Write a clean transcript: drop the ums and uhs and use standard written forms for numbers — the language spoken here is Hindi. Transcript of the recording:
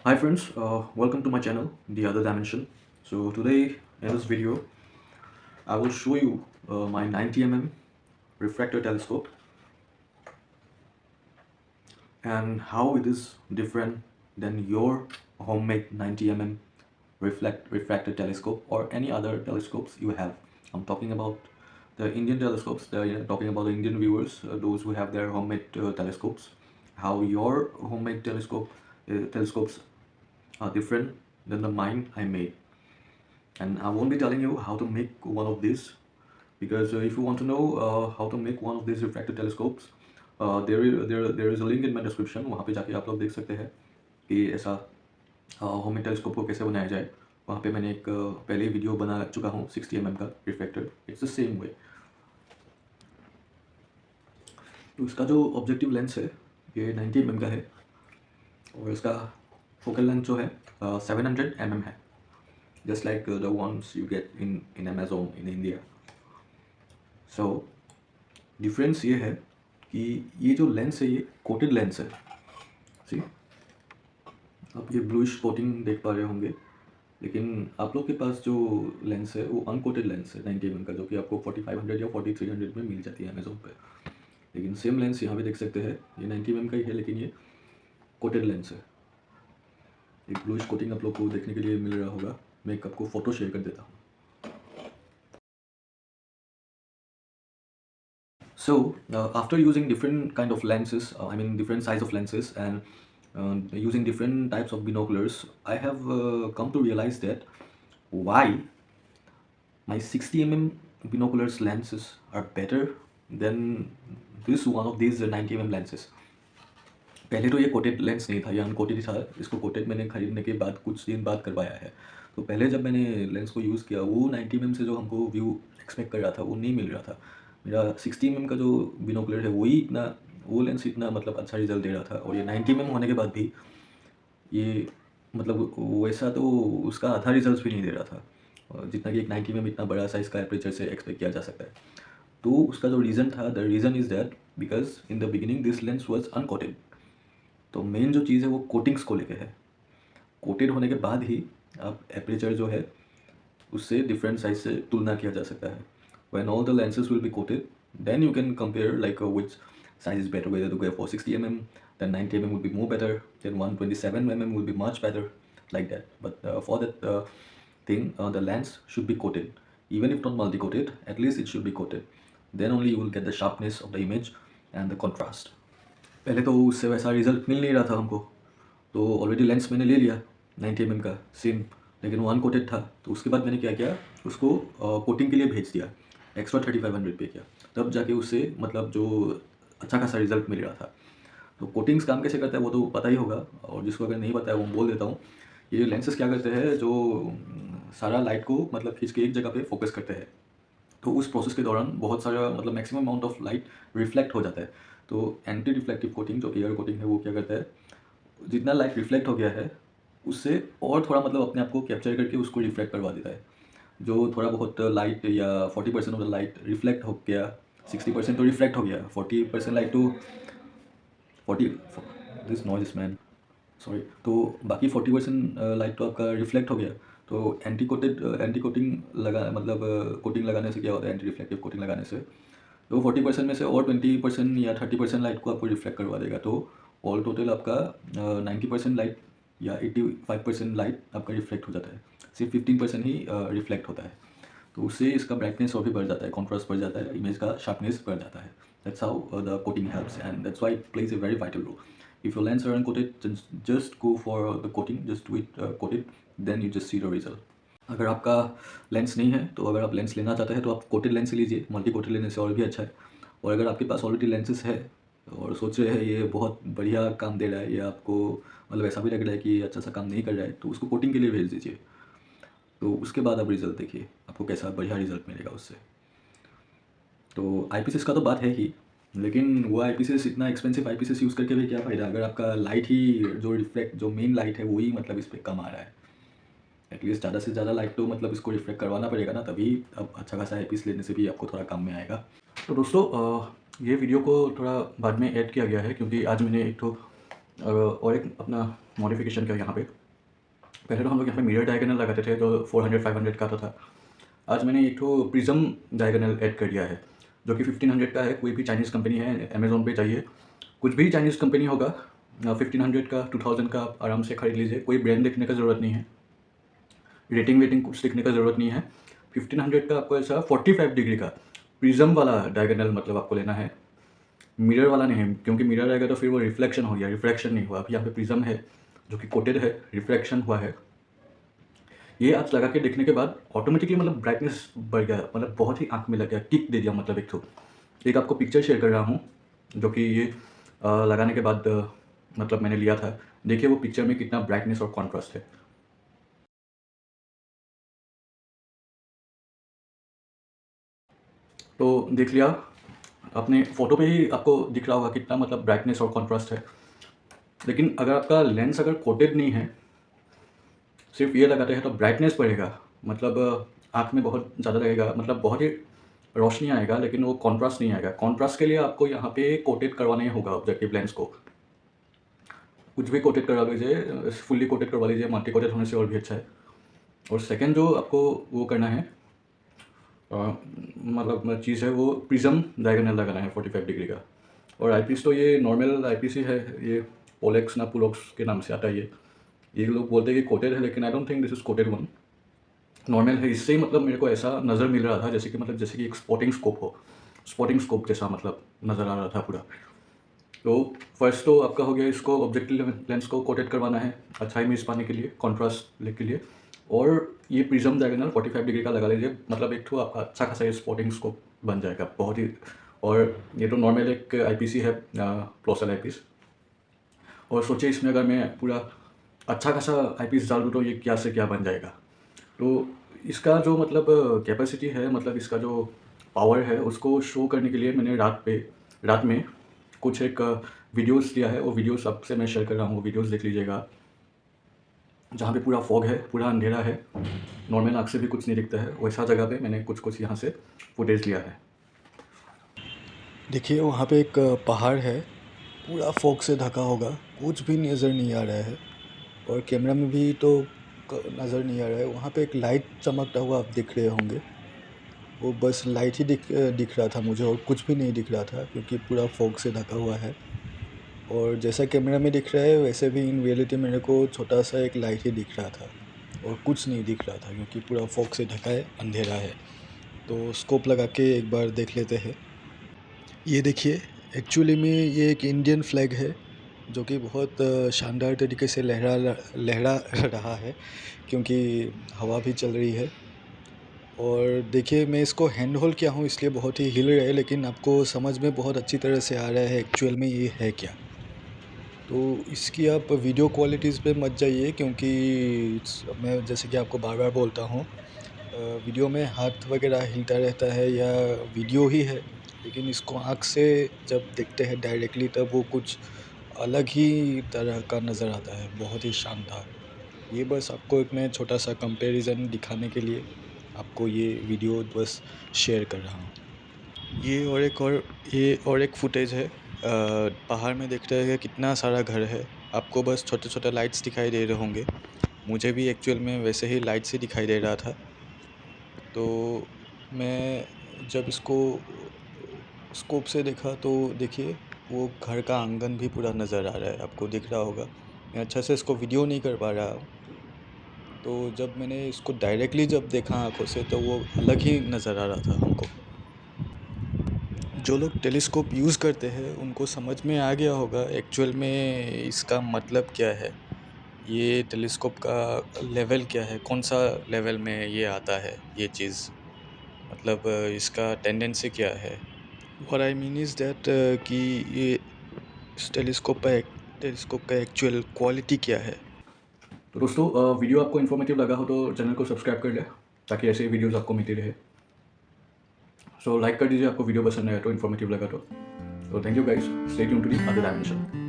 Hi friends, welcome to my channel, The Other Dimension. So today in this video, I will show you my 90 mm refractor telescope and how it is different than your homemade 90 mm refractor telescope or any other telescopes you have. I'm talking about the Indian telescopes. Talking about the Indian viewers, those who have their homemade telescopes. How your homemade telescopes are different than the mine I made. And I won't be telling you how to make one of these because if you want to know how to make one of these refractor telescopes, there is a link in my description. वहाँ पे जाके आप लोग देख सकते हैं कि ऐसा होम टेलीस्कोप को कैसे बनाया जाए. वहाँ पे मैंने एक पहले वीडियो बना चुका हूँ 60 mm का reflector. It's the same way. तो इसका जो ऑब्जेक्टिव लेंस है ये 90 mm का है और इसका फोकल लेंथ जो है 700 mm है, just like the ones you get in Amazon in India. So difference ये है कि ये जो लेंस है ये कोटेड लेंस है. सी, आप ये ब्लूइश कोटिंग देख पा रहे होंगे, लेकिन आप लोग के पास जो लेंस है वो अनकोटेड लेंस है 90 mm का, जो कि आपको 4500 या 4300 में मिल जाती है अमेजोन पे. लेकिन सेम लेंस यहाँ पे देख सकते हैं, ये 90 mm का ही है लेकिन ये कोटेड लेंस है. एक ब्लूइश कोटिंग आप लोग को देखने के लिए मिल रहा होगा. मैं एक आपको फ़ोटो शेयर कर देता हूँ. So after using different kind of lenses, I mean different size of lenses, and using different types of binoculars, I have come to realize that why my 60 mm binoculars lenses are better than this one of these 90 mm lenses. पहले तो ये कोटेड लेंस नहीं था, ये अनकोटेड ही था. इसको कोटेड मैंने खरीदने के बाद कुछ दिन बाद करवाया है. तो पहले जब मैंने लेंस को यूज़ किया, वो 90 mm से जो हमको व्यू एक्सपेक्ट कर रहा था वो नहीं मिल रहा था. मेरा 60 mm का जो बिनोकुलर है वो लेंस इतना मतलब अच्छा रिजल्ट दे रहा था, और ये 90 mm होने के बाद भी ये मतलब वैसा तो उसका आधा रिजल्ट भी नहीं दे रहा था जितना कि एक 90 mm इतना बड़ा साइज़ का एपरेचर से एक्सपेक्ट किया जा सकता है. तो उसका जो रीज़न था, the reason is that because in the beginning this lens was uncoated. तो मेन जो चीज़ है वो कोटिंग्स को लेके है. कोटेड होने के बाद ही आप एपरेचर जो है उससे डिफरेंट साइज से तुलना किया जा सकता है. When all the lenses will be coated, then you can compare like which size is better, whether to go for 60 mm, then 90 mm will be more better, then 127 mm will be much better, like that. But for that thing, the lens should be coated. Even if not multi-coated, at least it should be coated. Then only you will get the sharpness of the image and the contrast. पहले तो उससे वैसा रिजल्ट मिल नहीं रहा था हमको, तो ऑलरेडी लेंस मैंने ले लिया 90 mm का सेम, लेकिन वो अनकोटेड था. तो उसके बाद मैंने क्या किया, उसको कोटिंग के लिए भेज दिया, एक्स्ट्रा 3500 पे किया, तब जाके उससे मतलब जो अच्छा खासा रिजल्ट मिल रहा था. तो कोटिंग्स काम कैसे करता है वो तो पता ही होगा, और जिसको अगर नहीं पता है वो बोल देता हूँ. ये लेंसेज क्या करते हैं, जो सारा लाइट को मतलब खींच के एक जगह पे फोकस करते हैं. तो उस प्रोसेस के दौरान बहुत सारा मतलब maximum amount of light reflect हो जाता है. तो एंटी रिफ्लेक्टिव कोटिंग जो एयर कोटिंग है वो क्या करता है, जितना लाइट रिफ्लेक्ट हो गया है उससे और थोड़ा मतलब अपने आप को कैप्चर करके उसको रिफ्लेक्ट करवा देता है. जो थोड़ा बहुत लाइट या 40% ऑफ द लाइट रिफ्लेक्ट हो गया, 60% तो रिफ्लेक्ट हो गया, 40% लाइट तो 40 दिस नॉइज मैन सॉरी, तो बाकी 40% लाइट तो आपका रिफ्लेक्ट हो गया. तो एंटी कोटिंग लगा मतलब कोटिंग लगाने से क्या होता है, एंटी रिफ्लेक्टिव कोटिंग लगाने से तो 40% में से और 20% या 30% लाइट को आपको रिफ्लेक्ट करवा देगा. तो ऑल टोटल आपका 90% लाइट या 85% लाइट आपका रिफ्लेक्ट हो जाता है, सिर्फ 15% ही रिफ्लेक्ट होता है. तो उससे इसका ब्राइटनेस और भी बढ़ जाता है, कॉन्ट्रास्ट बढ़ जाता है, इमेज का शार्पनेस बढ़ जाता है. That's how the coating helps and that's why it plays a very vital role. If your lens are uncoated, just go for the coating, just do it coated, then you just see the result. अगर आपका लेंस नहीं है तो अगर आप लेंस लेना चाहते हैं तो आप कोटेड लेंस लीजिए, मल्टी कोटेड लेने से और भी अच्छा है. और अगर आपके पास ऑलरेडी लेंसेज है और सोच रहे हैं ये बहुत बढ़िया काम दे रहा है, ये आपको मतलब ऐसा भी लग रहा है कि अच्छा सा काम नहीं कर रहा है, तो उसको कोटिंग के लिए भेज दीजिए. तो उसके बाद आप रिज़ल्ट देखिए, आपको कैसा बढ़िया रिज़ल्ट मिलेगा उससे. तो आईपीसीएस का तो बात है ही, लेकिन वो आईपीसीएस इतना एक्सपेंसिव आईपीसीएस यूज़ करके भी क्या फ़ायदा अगर आपका लाइट ही जो मेन लाइट है वही मतलब इस पर कम आ रहा है. एटलीस्ट ज़्यादा से ज़्यादा लाइट तो मतलब इसको रिफ्लेक्ट करवाना पड़ेगा ना, तभी अब अच्छा खासा आईपीस लेने से भी आपको थोड़ा काम में आएगा. तो दोस्तों ये वीडियो को थोड़ा बाद में ऐड किया गया है क्योंकि आज मैंने एक तो और एक अपना मॉडिफिकेशन किया यहाँ पे। पहले तो हम लोग यहाँ पे मिरर डायगोनल लगाते थे जो 400-500 का आता था। आज मैंने एक तो प्रिज्म डायगोनल ऐड कर दिया है जो कि 1500 का है। कोई भी चाइनीज़ कंपनी है, अमेज़ॉन पे चाहिए, कुछ भी चाइनीज़ कंपनी होगा, 1500 का 2000 का आप आराम से खरीद लीजिए। कोई ब्रांड देखने का ज़रूरत नहीं है, रेटिंग वेटिंग कुछ देखने का ज़रूरत नहीं है। 1500 का आपको ऐसा 45 डिग्री का प्रिज्म वाला डायगोनल मतलब आपको लेना है, मिरर वाला नहीं है, क्योंकि मिरर रहेगा तो फिर वो रिफ्लेक्शन हो गया, रिफ्रैक्शन नहीं हुआ। अब यहाँ पे प्रिज्म है जो कि कोटेड है, रिफ्रैक्शन हुआ है। ये आज लगा के देखने के बाद ऑटोमेटिकली मतलब ब्राइटनेस बढ़ गया, मतलब बहुत ही आँख में लग गया, किक दे दिया। मतलब एक आपको पिक्चर शेयर कर रहा हूँ जो कि ये लगाने के बाद मतलब मैंने लिया था। देखिए वो पिक्चर में कितना ब्राइटनेस और कॉन्ट्रास्ट है। तो देख लिया आपने, फ़ोटो पे ही आपको दिख रहा होगा कितना मतलब ब्राइटनेस और कॉन्ट्रास्ट है। लेकिन अगर आपका लेंस अगर कोटेड नहीं है, सिर्फ ये लगाते हैं तो ब्राइटनेस बढ़ेगा, मतलब आँख में बहुत ज़्यादा लगेगा, मतलब बहुत ही रोशनी आएगा, लेकिन वो कॉन्ट्रास्ट नहीं आएगा। कॉन्ट्रास्ट के लिए आपको यहाँ पे कोटेड करवाना ही होगा ऑब्जेक्टिव लेंस को। कुछ भी कोटेड करवा लीजिए, फुल्ली कोटेड करवा लीजिए, मल्टी कोटेड होने से और भी अच्छा है। और सेकंड जो आपको वो करना है मतलब चीज़ है, वो प्रिज्म डायगोनल लगाना है 45 डिग्री का। और आईपीस तो ये नॉर्मल आईपीस ही है, ये पोलेक्स ना पुलोक्स के नाम से आता है। ये लोग बोलते हैं कि कोटेड है, लेकिन I don't think this is coated one, normal है। इससे ही मतलब मेरे को ऐसा नज़र मिल रहा था जैसे कि एक स्पॉटिंग स्कोप हो, स्पॉटिंग स्कोप जैसा मतलब नज़र आ रहा था पूरा। तो फर्स्ट तो आपका हो गया, इसको ऑब्जेक्टिव लेंस को कोटेड करवाना है अच्छा इमेज पाने के लिए, कॉन्ट्रास्ट के लिए। और ये प्रिज्म डायगोनल 45 डिग्री का लगा लीजिए, मतलब एक तो आपका अच्छा खासा ये स्पॉटिंग स्कोप बन जाएगा बहुत ही। और ये तो नॉर्मल एक आईपीसी है, प्रोसेल आईपीस। और सोचिए इसमें अगर मैं पूरा अच्छा खासा आईपीस डाल दूँ तो ये क्या से क्या बन जाएगा। तो इसका जो मतलब कैपेसिटी है, मतलब इसका जो पावर है, उसको शो करने के लिए मैंने रात में कुछ एक वीडियोस लिया है। वो वीडियोस आपसे मैं शेयर कर रहा हूँ, वो वीडियोस देख लीजिएगा। जहाँ पे पूरा फॉग है, पूरा अंधेरा है, नॉर्मल आँख से भी कुछ नहीं दिखता है, वैसा जगह पे मैंने कुछ यहाँ से फुटेज लिया है। देखिए वहाँ पे एक पहाड़ है, पूरा फॉग से ढका होगा, कुछ भी नज़र नहीं आ रहा है। और कैमरा में भी तो नज़र नहीं आ रहा है। वहाँ पे एक लाइट चमकता हुआ आप दिख रहे होंगे, वो बस लाइट ही दिख रहा था मुझे, और कुछ भी नहीं दिख रहा था क्योंकि पूरा फॉग से ढका हुआ है। और जैसा कैमरा में दिख रहा है वैसे भी इन रियलिटी मेरे को छोटा सा एक लाइट ही दिख रहा था और कुछ नहीं दिख रहा था क्योंकि पूरा फॉग से ढका है, अंधेरा है। तो स्कोप लगा के एक बार देख लेते हैं। ये देखिए, एक्चुअली में ये एक इंडियन फ्लैग है जो कि बहुत शानदार तरीके से लहरा रहा है क्योंकि हवा भी चल रही है। और देखिए मैं इसको हैंड होल्ड किया हूँ इसलिए बहुत ही हिल रहा है, लेकिन आपको समझ में बहुत अच्छी तरह से आ रहा है एक्चुअल में ये है क्या। तो इसकी आप वीडियो क्वालिटीज़ पे मत जाइए क्योंकि मैं जैसे कि आपको बार बार बोलता हूँ, वीडियो में हाथ वगैरह हिलता रहता है या वीडियो ही है, लेकिन इसको आँख से जब देखते हैं डायरेक्टली तब वो कुछ अलग ही तरह का नज़र आता है, बहुत ही शानदार। ये बस आपको एक मैं छोटा सा कंपैरिजन दिखाने के लिए आपको ये वीडियो बस शेयर कर रहा हूँ। ये और एक फुटेज है, पहाड़ में देख रहे हैं कितना सारा घर है। आपको बस छोटे छोटे लाइट्स दिखाई दे रहे होंगे, मुझे भी एक्चुअल में वैसे ही लाइट्स ही दिखाई दे रहा था। तो मैं जब इसको स्कोप से देखा तो देखिए वो घर का आंगन भी पूरा नज़र आ रहा है, आपको दिख रहा होगा। मैं अच्छा से इसको वीडियो नहीं कर पा रहा हूँ। तो जब मैंने इसको डायरेक्टली जब देखा आंखों से तो वो अलग ही नज़र आ रहा था हमको। जो लोग टेलीस्कोप यूज़ करते हैं उनको समझ में आ गया होगा एक्चुअल में इसका मतलब क्या है, ये टेलीस्कोप का लेवल क्या है, कौन सा लेवल में ये आता है ये चीज़, मतलब इसका टेंडेंसी क्या है। What I mean is that कि ये इस टेलीस्कोप का एक्चुअल क्वालिटी क्या है। तो दोस्तों, वीडियो आपको इन्फॉर्मेटिव लगा हो तो चैनल को सब्सक्राइब कर लें ताकि ऐसे ही वीडियोज़ आपको मिलती रहे। सो लाइक कर दीजिए आपको वीडियो पसंद आया तो, इन्फॉर्मेटिव लगा तो। Thank you guys, stay tuned to the other dimension.